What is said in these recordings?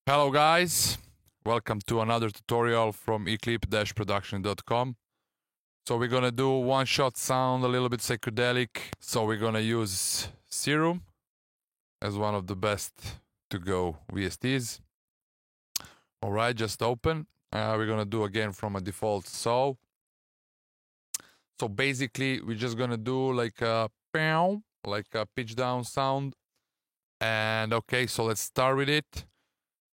Hello guys, welcome to another tutorial from eclipse-production.com. So we're gonna do one-shot sound, a little bit psychedelic. So we're gonna use Serum as one of the best to go VSTs. Alright, just open. We're gonna do again from a default saw. So basically we're just gonna do like a pitch down sound. And okay, so let's start with it.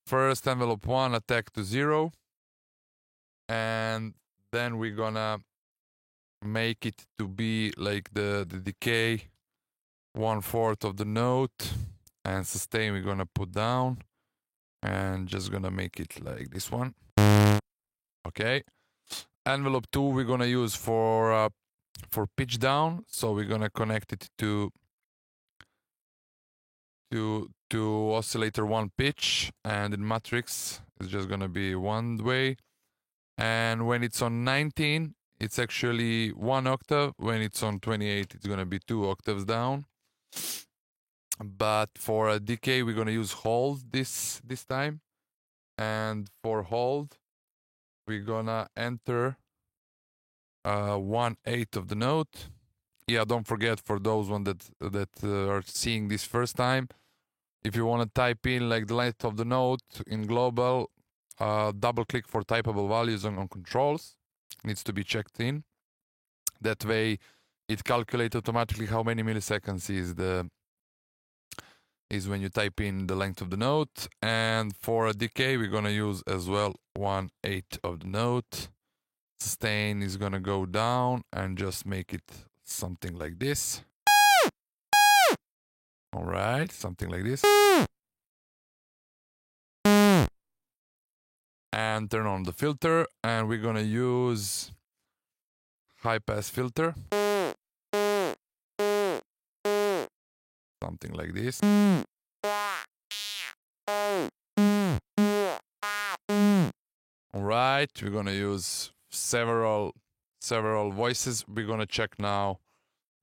First envelope 1, attack to 0. And then we're gonna make it to be like the decay 1/4 of the note, and sustain we're gonna put down, and just gonna make it like this one. Okay, envelope 2 we're gonna use for pitch down, so we're gonna connect it to oscillator 1 pitch, and in matrix it's just gonna be one way. And when it's on 19, it's actually 1 octave. When it's on 28, it's gonna be 2 octaves down. But for a decay, we're gonna use hold this time. And for hold, we're gonna enter 1/8 of the note. Yeah, don't forget, for those one that are seeing this first time, if you want to type in like the length of the note in global, double click for typable values on controls. Needs to be checked in. That way it calculates automatically how many milliseconds is when you type in the length of the note. And for a decay we're gonna use as well 1/8 of the note. Sustain is gonna go down and just make it something like this. All right, something like this. And turn on the filter, and we're gonna use high pass filter. Something like this. All right, we're gonna use several voices. We're gonna check now.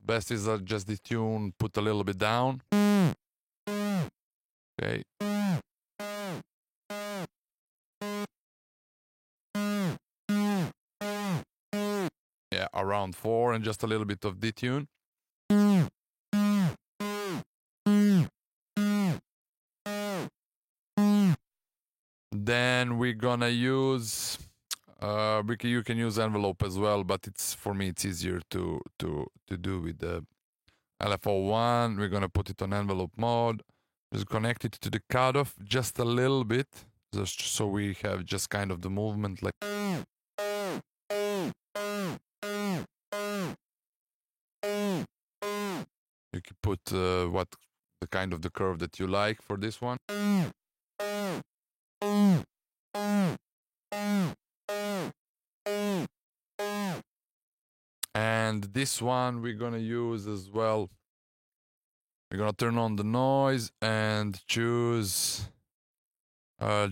Best is just the tune, put a little bit down. Okay. Yeah, around 4, and just a little bit of detune. Then we're gonna use you can use envelope as well, but it's, for me it's easier to do with the LFO1. We're gonna put it on envelope mode. Just connect it to the cutoff just a little bit, just so we have just kind of the movement like. You can put what the kind of the curve that you like for this one. And this one we're gonna use as well. We're gonna turn on the noise and choose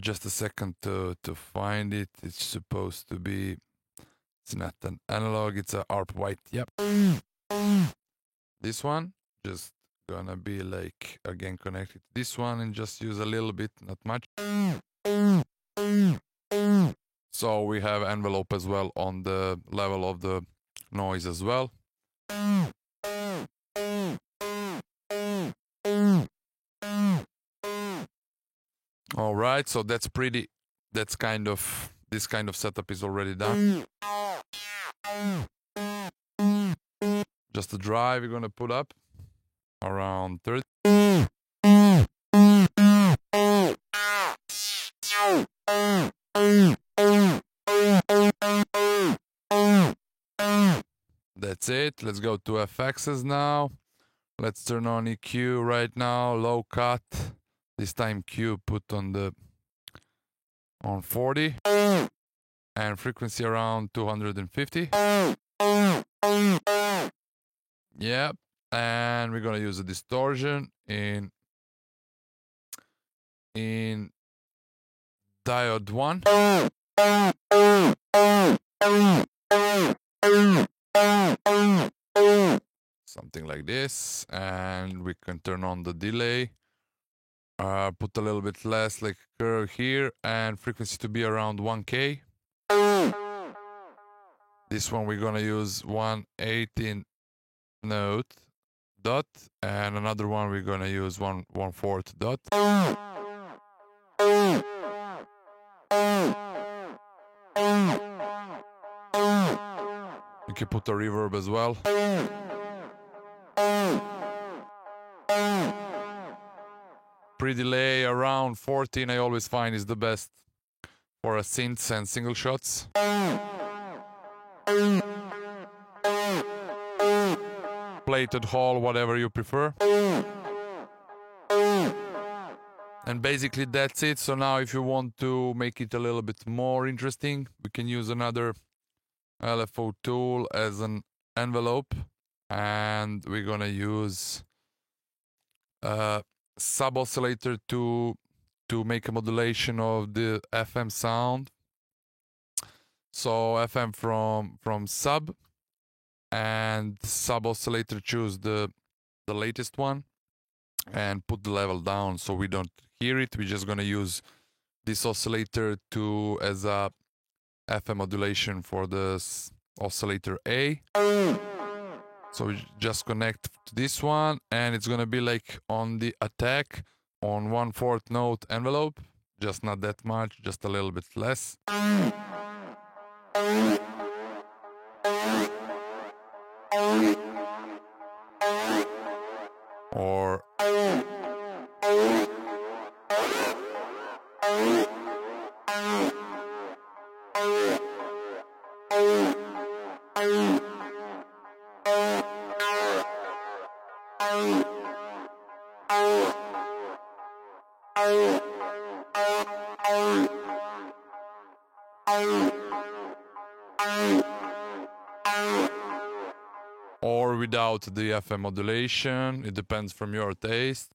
just a second to find it. It's supposed to be, it's not an analog, it's a ARP white. Yep. This one just gonna be like again connected to this one, and just use a little bit, not much. So we have envelope as well on the level of the noise as well. All right, so that's kind of, this kind of setup is already done. Just the drive we're gonna put up around 30. That's it. Let's go to FXs now. Let's turn on EQ right now, low cut. This time Q put on 40, and frequency around 250. Yep. And we're gonna use a distortion in diode 1. Something like this, and we can turn on the delay. put a little bit less, like curve here, and frequency to be around 1K. This one we're gonna use 1/18 note dot, and another one we're gonna use 1/4 dot. You can put a reverb as well. Pre-delay around 14 I always find is the best for a synths and single shots. Plated hall, whatever you prefer. And basically that's it. So now if you want to make it a little bit more interesting, we can use another LFO tool as an envelope, and we're gonna use a sub oscillator to make a modulation of the FM sound. So FM from sub, and sub oscillator, choose the latest one and put the level down so we don't hear it. We're just gonna use this oscillator as a FM modulation for the oscillator A. So we just connect to this one, and it's gonna be like on the attack on 1/4 note envelope, just not that much, just a little bit less. Or without the FM modulation, it depends from your taste.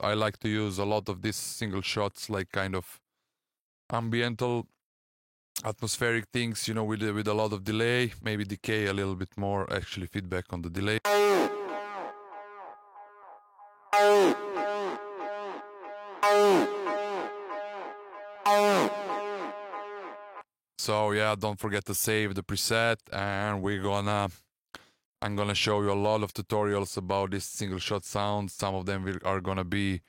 I like to use a lot of these single shots, like kind of ambiental, atmospheric things, you know, with a lot of delay, maybe decay a little bit more, actually feedback on the delay. So yeah, don't forget to save the preset, and I'm gonna show you a lot of tutorials about this single shot sound. Some of them are gonna be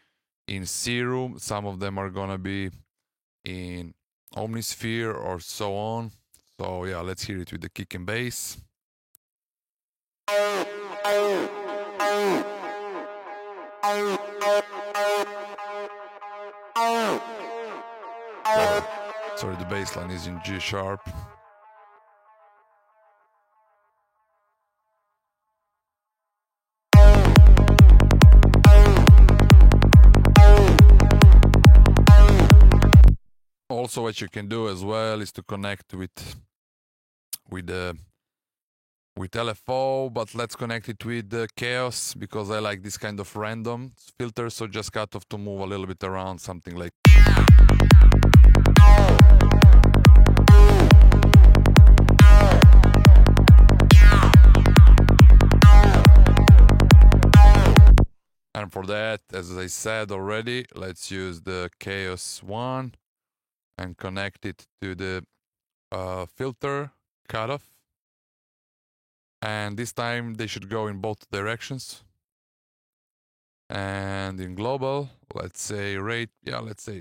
in Serum, some of them are gonna be in Omnisphere or so on. So yeah, let's hear it with the kick and bass. Sorry, the bass line is in G sharp. Also, what you can do as well is to connect with LFO, but let's connect it with Chaos, because I like this kind of random filter. So just cut off to move a little bit around, something like. And for that, as I said already, let's use the Chaos one and connect it to the filter cutoff. And this time they should go in both directions. And in global, let's say rate, yeah, let's say.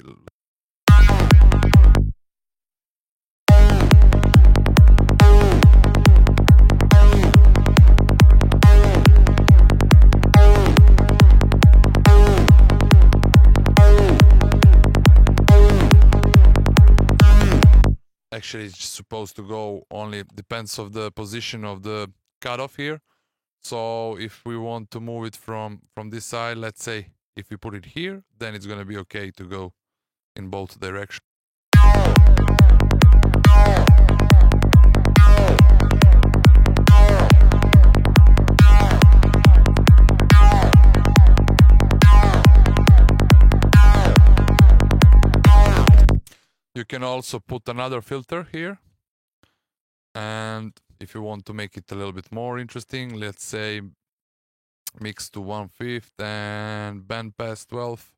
Actually, it's supposed to go only, depends of the position of the cutoff here. So if we want to move it from this side, let's say if we put it here, then it's going to be okay to go in both directions. You can also put another filter here, and If you want to make it a little bit more interesting, let's say mix to 1/5 and bandpass 12.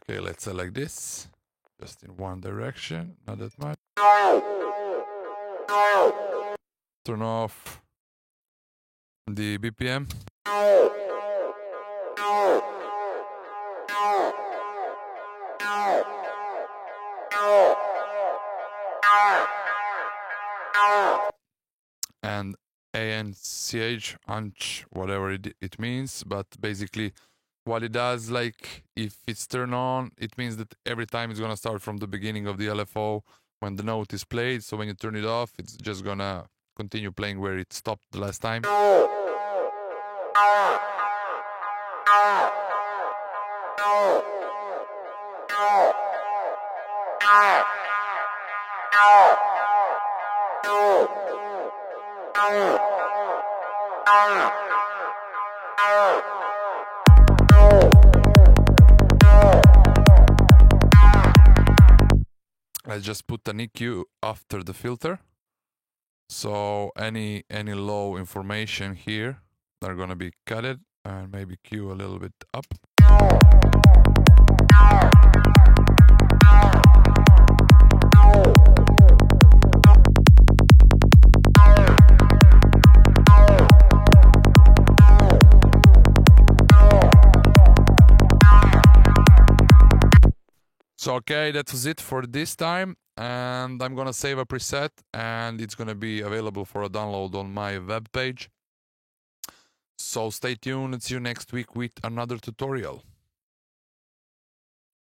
Okay, let's select this, just in one direction, not that much. Turn off the BPM. And ANCH, ANCH, whatever it means, but basically what it does, like if it's turned on, it means that every time it's gonna start from the beginning of the LFO when the note is played. So when you turn it off, it's just gonna continue playing where it stopped the last time. I just put an EQ after the filter, so any low information here are gonna be cutted, and maybe Q a little bit up. So okay, that was it for this time, and I'm gonna save a preset and it's gonna be available for a download on my webpage. So stay tuned, see you next week with another tutorial.